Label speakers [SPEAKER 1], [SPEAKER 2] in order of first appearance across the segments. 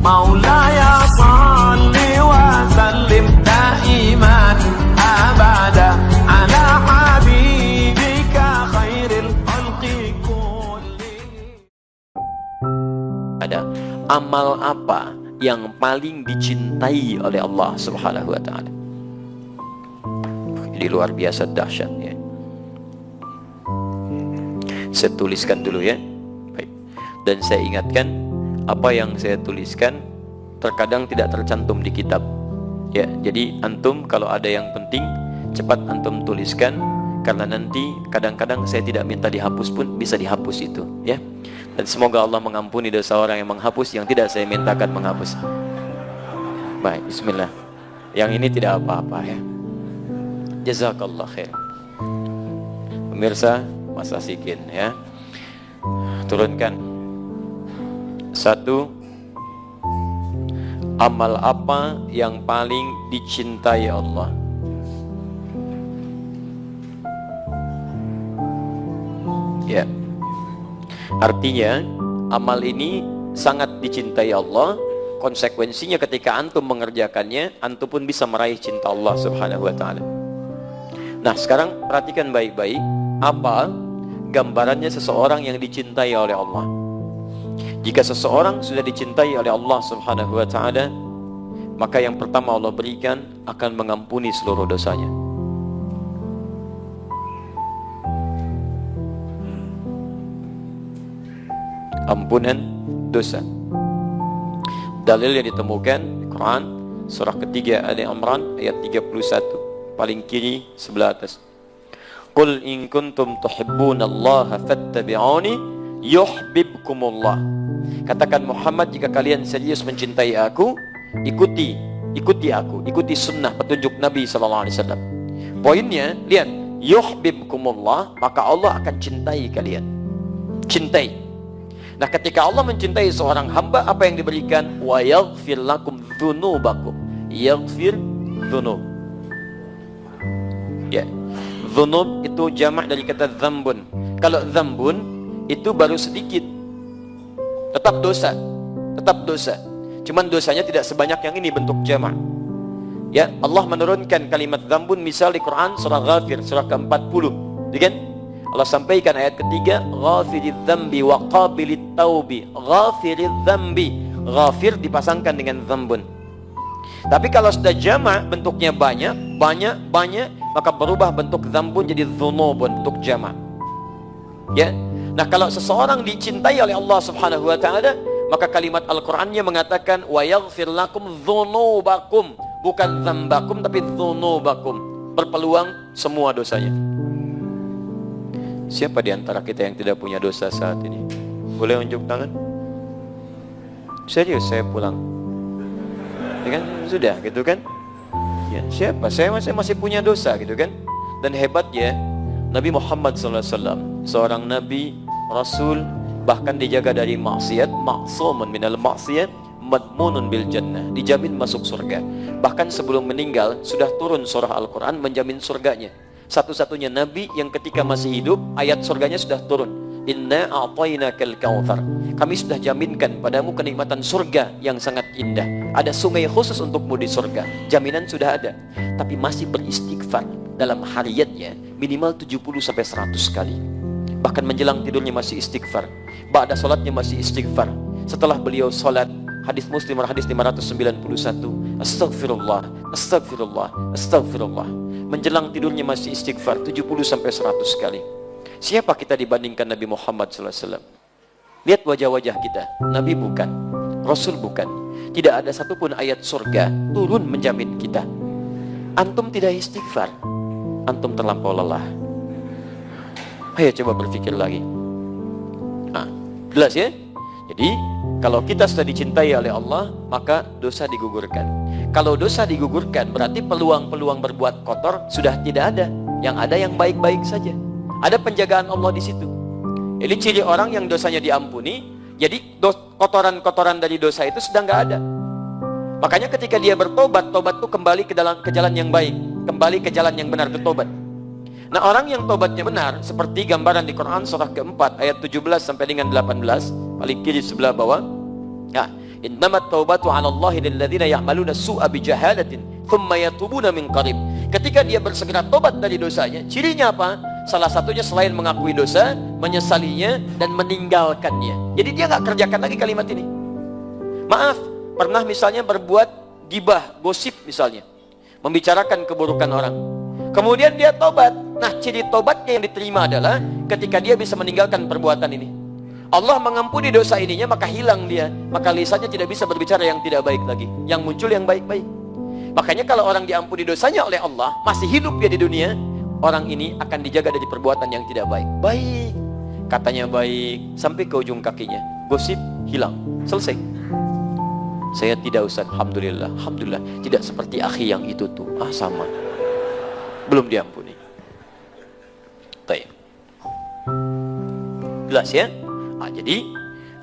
[SPEAKER 1] مولاي صل وسلم دائما أبدا على حبيبك خير الخلق كلهم.
[SPEAKER 2] Ada amal apa yang paling dicintai oleh Allah Subhanahu wa taala? Ini luar biasa dahsyat ya. Saya tuliskan dulu ya. Baik. Dan saya ingatkan, apa yang saya tuliskan terkadang tidak tercantum di kitab. Ya, jadi antum kalau ada yang penting cepat antum tuliskan, karena nanti kadang-kadang saya tidak minta dihapus pun bisa dihapus itu, ya. Dan semoga Allah mengampuni dosa orang yang menghapus yang tidak saya mintakan menghapus. Baik, bismillah. Yang ini tidak apa-apa ya. Jazakallah khair. Pemirsa, Mas Asikin ya. Turunkan. 1. Amal apa yang paling dicintai Allah? Ya. Artinya amal ini sangat dicintai Allah. Konsekuensinya ketika antum mengerjakannya, antum pun bisa meraih cinta Allah Subhanahu wa taala. Nah, sekarang perhatikan baik-baik, apa gambarannya seseorang yang dicintai oleh Allah. Jika seseorang sudah dicintai oleh Allah Subhanahu wa taala, maka yang pertama Allah berikan akan mengampuni seluruh dosanya. Ampunan dosa. Dalil yang ditemukan di Quran surah ketiga Ali Imran ayat 31, paling kiri sebelah atas. Qul in kuntum tuhibbunallaha fattabi'uni yuhibbukumullah. Katakan Muhammad, jika kalian serius mencintai aku, ikuti aku, ikuti sunnah petunjuk Nabi sallallahu alaihi wasallam. Poinnya, lihat, yuhibbukumullah, maka Allah akan cintai kalian. Cintai. Nah, ketika Allah mencintai seorang hamba, apa yang diberikan? Wa yaghfir lakum dzunubakum. Yaghfir dzunub. Ya. Dzunub itu jamak dari kata dzambun. Kalau dzambun itu baru sedikit. Tetap dosa. Tetap dosa. Cuman dosanya tidak sebanyak yang ini bentuk jamak. Ya, Allah menurunkan kalimat dzambun misal di Quran surah Ghafir surah ke-40. Kan? Allah sampaikan ayat ketiga, ghafiriz dzambi wa qabilit taubi. Ghafiriz dzambi, ghafir dipasangkan dengan dzambun. Tapi kalau sudah jamak bentuknya banyak, maka berubah bentuk dzambun jadi dzunubun, bentuk jamak. Ya. Nah, kalau seseorang dicintai oleh Allah Subhanahu wa taala, maka kalimat Al-Qur'annya mengatakan wa yaghfir lakum dzunubakum, bukan dzambakum tapi dzunubakum. Berpeluang semua dosanya. Siapa di antara kita yang tidak punya dosa saat ini? Boleh unjuk tangan? Serius, saya pulang. Ya kan? Sudah, gitu kan? Ya, siapa? Saya masih punya dosa, gitu kan? Dan hebatnya, Nabi Muhammad SAW, seorang Nabi, Rasul, bahkan dijaga dari maksiat, ma'sumun minal maksiat, madmunun bil jannah, dijamin masuk surga. Bahkan sebelum meninggal, sudah turun surah Al-Quran menjamin surganya. Satu-satunya Nabi yang ketika masih hidup ayat surganya sudah turun. Inna a'tainakal kautsar. Kami sudah jaminkan padamu kenikmatan surga yang sangat indah. Ada sungai khusus untukmu di surga. Jaminan sudah ada. Tapi masih beristighfar dalam hariatnya minimal 70-100 kali. Bahkan menjelang tidurnya masih istighfar. Ba'da salatnya masih istighfar. Setelah beliau salat, hadis Muslim hadis 591, astagfirullah, astagfirullah, astagfirullah. Menjelang tidurnya masih istighfar 70-100 kali. Siapa kita dibandingkan Nabi Muhammad SAW? Lihat wajah-wajah kita. Nabi bukan, Rasul bukan. Tidak ada satupun ayat surga turun menjamin kita. Antum tidak istighfar, antum terlampau lelah. Ayo coba berpikir lagi. Nah, jelas ya? Jadi kalau kita sudah dicintai oleh Allah, maka dosa digugurkan. Kalau dosa digugurkan, berarti peluang-peluang berbuat kotor sudah tidak ada. Yang ada yang baik-baik saja. Ada penjagaan Allah di situ. Jadi ciri orang yang dosanya diampuni, jadi kotoran-kotoran dari dosa itu sudah nggak ada. Makanya ketika dia bertobat, tobat itu kembali ke jalan yang baik, kembali ke jalan yang benar, bertobat. Nah, orang yang tobatnya benar, seperti gambaran di Quran surah keempat ayat 17 sampai dengan 18, paling kiri sebelah bawah. Nah, Innamat taubatu 'ala Allahi lil ladzina ya'maluna su'a bijahalatin thumma yatubuna min qarib. Ketika dia bersegera tobat dari dosanya, cirinya apa? Salah satunya selain mengakui dosa, menyesalinya dan meninggalkannya. Jadi dia nggak kerjakan lagi kalimat ini. Maaf, pernah misalnya berbuat gibah, gosip misalnya, membicarakan keburukan orang. Kemudian dia tobat. Nah, ciri tobatnya yang diterima adalah ketika dia bisa meninggalkan perbuatan ini. Allah mengampuni dosa ininya, maka hilang dia. Maka lisannya tidak bisa berbicara yang tidak baik lagi. Yang muncul yang baik-baik. Makanya kalau orang diampuni dosanya oleh Allah, masih hidup dia di dunia, orang ini akan dijaga dari perbuatan yang tidak baik. Baik, katanya baik, sampai ke ujung kakinya. Gosip, hilang, selesai. Saya tidak, Ustaz, Alhamdulillah. Alhamdulillah, tidak seperti akhi yang itu tuh. Sama. Belum diampuni. Baik. Jelas ya? Jadi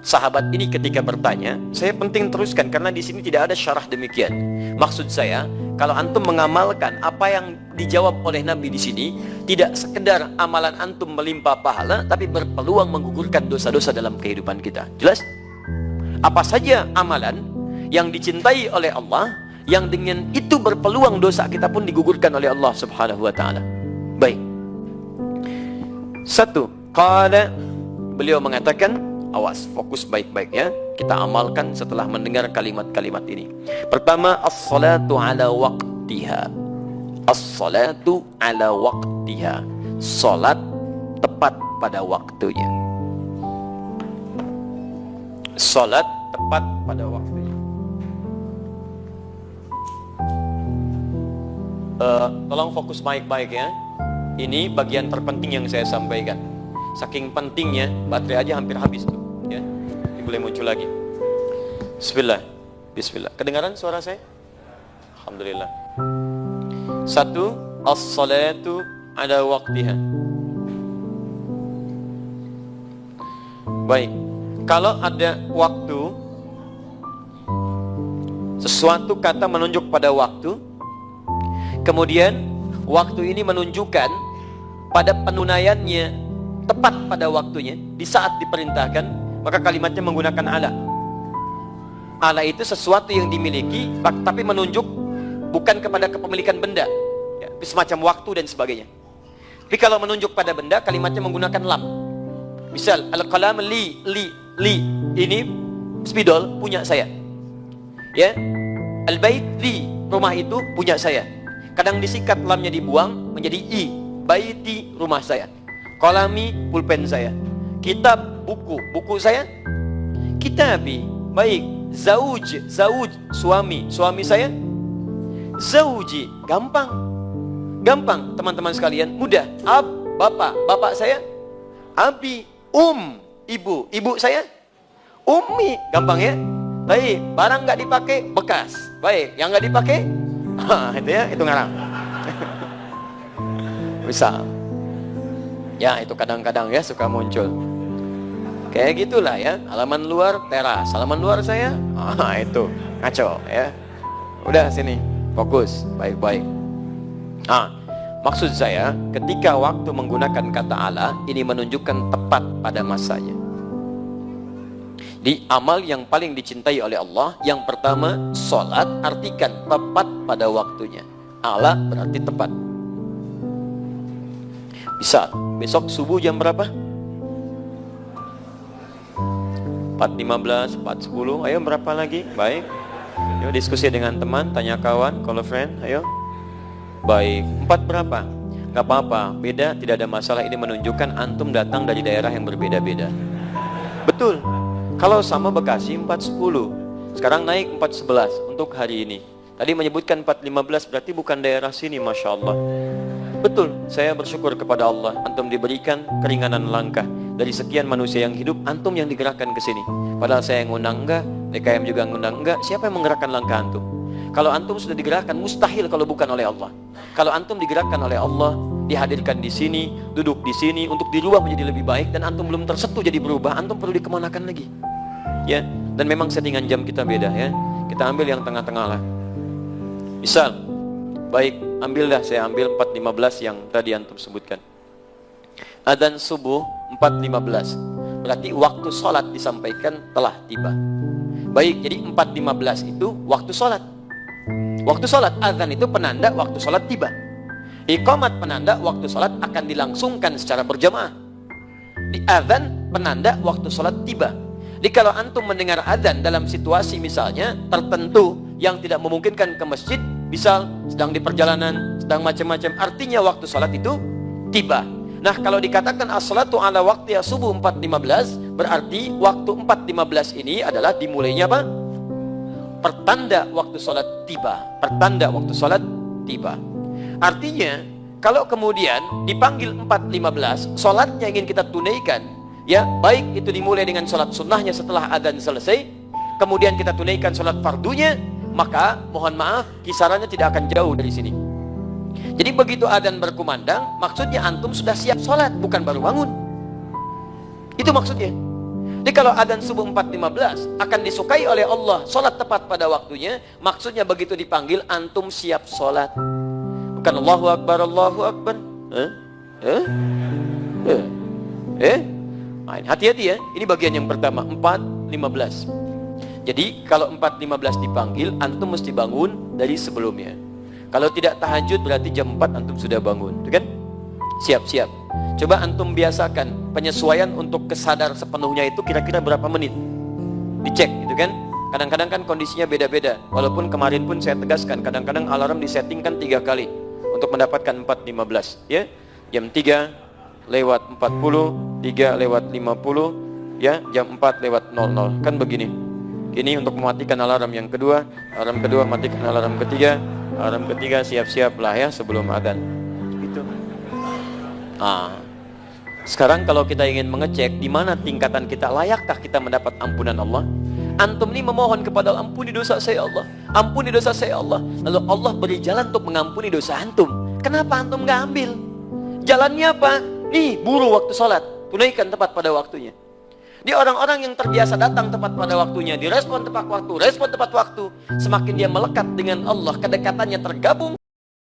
[SPEAKER 2] sahabat ini ketika bertanya, saya penting teruskan karena di sini tidak ada syarah demikian. Maksud saya, kalau antum mengamalkan apa yang dijawab oleh Nabi di sini, tidak sekedar amalan antum melimpah pahala, tapi berpeluang menggugurkan dosa-dosa dalam kehidupan kita. Jelas? Apa saja amalan yang dicintai oleh Allah, yang dengan itu berpeluang dosa kita pun digugurkan oleh Allah Subhanahu wa taala. Baik. Satu, qala, beliau mengatakan, awas, fokus baik-baik ya. Kita amalkan setelah mendengar kalimat-kalimat ini. Pertama, as-salatu ala waqtiha. As-salatu ala waqtiha. Salat tepat pada waktunya. Salat tepat pada waktunya. Tolong fokus baik-baik ya. Ini bagian terpenting yang saya sampaikan. Saking pentingnya, baterai aja hampir habis tuh ya. Ini boleh muncul lagi. Bismillah. Bismillah. Kedengaran suara saya? Alhamdulillah. Satu, as-salatu ala waqtiha. Baik. Kalau ada waktu, sesuatu kata menunjuk pada waktu, kemudian waktu ini menunjukkan pada penunaiannya tepat pada waktunya, di saat diperintahkan, maka kalimatnya menggunakan ala. Ala itu sesuatu yang dimiliki, tapi menunjuk bukan kepada kepemilikan benda ya, semacam waktu dan sebagainya. Tapi kalau menunjuk pada benda, kalimatnya menggunakan lam. Misal, al-qalam li. Ini spidol punya saya ya. Al-bait li, rumah itu punya saya. Kadang disikat, lamnya dibuang menjadi i, baiti, rumah saya. Qalami, pulpen saya. Kitab, buku saya. Kitabi, baik. Zauj, suami saya. Zauji, gampang teman-teman sekalian, mudah. Ab, bapak saya. Abi, ibu saya. Ummi, gampang ya. Baik, barang nggak dipakai, bekas. Baik, yang nggak dipakai, itu ya, itu ngarang. Bisa. Ya, itu kadang-kadang ya suka muncul. Kayak gitulah ya. Halaman luar teras, halaman luar saya, itu ngaco ya. Udah sini, fokus baik-baik. Maksud saya, ketika waktu menggunakan kata ala, ini menunjukkan tepat pada masanya. Di amal yang paling dicintai oleh Allah, yang pertama, sholat, artikan tepat pada waktunya. Ala berarti tepat. Bisa, besok subuh jam berapa? 4.15, 4.10, ayo berapa lagi? Baik. Yuk diskusi dengan teman, tanya kawan, call a friend, ayo. Baik, 4 berapa? Gak apa-apa, beda, tidak ada masalah. Ini menunjukkan antum datang dari daerah yang berbeda-beda. Betul. Kalau sama Bekasi 4.10, sekarang naik 4.11 untuk hari ini. Tadi menyebutkan 4.15, berarti bukan daerah sini, Masya Allah. Betul, saya bersyukur kepada Allah, antum diberikan keringanan langkah. Dari sekian manusia yang hidup, antum yang digerakkan ke sini. Padahal saya yang ngundang enggak, DKM juga ngundang enggak. Siapa yang menggerakkan langkah antum? Kalau antum sudah digerakkan, mustahil kalau bukan oleh Allah. Kalau antum digerakkan oleh Allah, dihadirkan di sini, duduk di sini untuk dirubah menjadi lebih baik, dan antum belum tersentuh jadi berubah, antum perlu dikemanakan lagi. Ya, dan memang settingan jam kita beda ya. Kita ambil yang tengah-tengah lah. Misal, baik, ambillah, saya ambil 4.15 yang tadi antum sebutkan. Adzan subuh 4.15, berarti waktu sholat disampaikan telah tiba. Baik, jadi 4.15 itu waktu sholat. Waktu sholat, azan itu penanda waktu sholat tiba. Iqamat penanda waktu sholat akan dilangsungkan secara berjamaah. Di azan penanda waktu sholat tiba. Jadi kalau antum mendengar azan dalam situasi misalnya tertentu yang tidak memungkinkan ke masjid, misal sedang di perjalanan, sedang macam-macam, artinya waktu sholat itu tiba. Nah, kalau dikatakan as-salatu ala waqti subuh 4.15, berarti waktu 4.15 ini adalah dimulainya apa? Pertanda waktu sholat tiba. Pertanda waktu sholat tiba. Artinya, kalau kemudian dipanggil 4.15, sholatnya ingin kita tunaikan, ya, baik itu dimulai dengan sholat sunnahnya setelah adzan selesai, kemudian kita tunaikan sholat fardunya, maka mohon maaf, kisarannya tidak akan jauh dari sini. Jadi begitu adzan berkumandang, maksudnya antum sudah siap sholat, bukan baru bangun. Itu maksudnya. Jadi kalau adzan subuh 4.15 akan disukai oleh Allah, sholat tepat pada waktunya, maksudnya begitu dipanggil antum siap sholat. Bukan Allahu Akbar, Allahu Akbar. Hati-hati ya, ini bagian yang pertama, 4.15. Jadi kalau 4.15 dipanggil, antum mesti bangun dari sebelumnya. Kalau tidak tahajud berarti jam 4 antum sudah bangun, kan? Siap-siap. Coba antum biasakan penyesuaian untuk kesadar sepenuhnya itu kira-kira berapa menit. Dicek gitu kan. Kadang-kadang kan kondisinya beda-beda. Walaupun kemarin pun saya tegaskan, kadang-kadang alarm disettingkan 3 kali untuk mendapatkan 4.15, ya. Jam 3 lewat 40, 3 lewat 50, ya, jam 4 lewat 00. Kan begini. Ini untuk mematikan alarm yang kedua, alarm kedua matikan alarm ketiga. Alarm ketiga siap-siap lah ya sebelum adzan. Gitu. Sekarang kalau kita ingin mengecek di mana tingkatan kita, layakkah kita mendapat ampunan Allah? Antum ini memohon kepada Allah, ampuni dosa saya Allah, ampuni dosa saya Allah. Lalu Allah beri jalan untuk mengampuni dosa antum. Kenapa antum nggak ambil? Jalannya apa? Nih, buru waktu sholat, tunaikan tepat pada waktunya. Di orang-orang yang terbiasa datang tepat pada waktunya, direspon tepat waktu, respon tepat waktu, semakin dia melekat dengan Allah, kedekatannya tergabung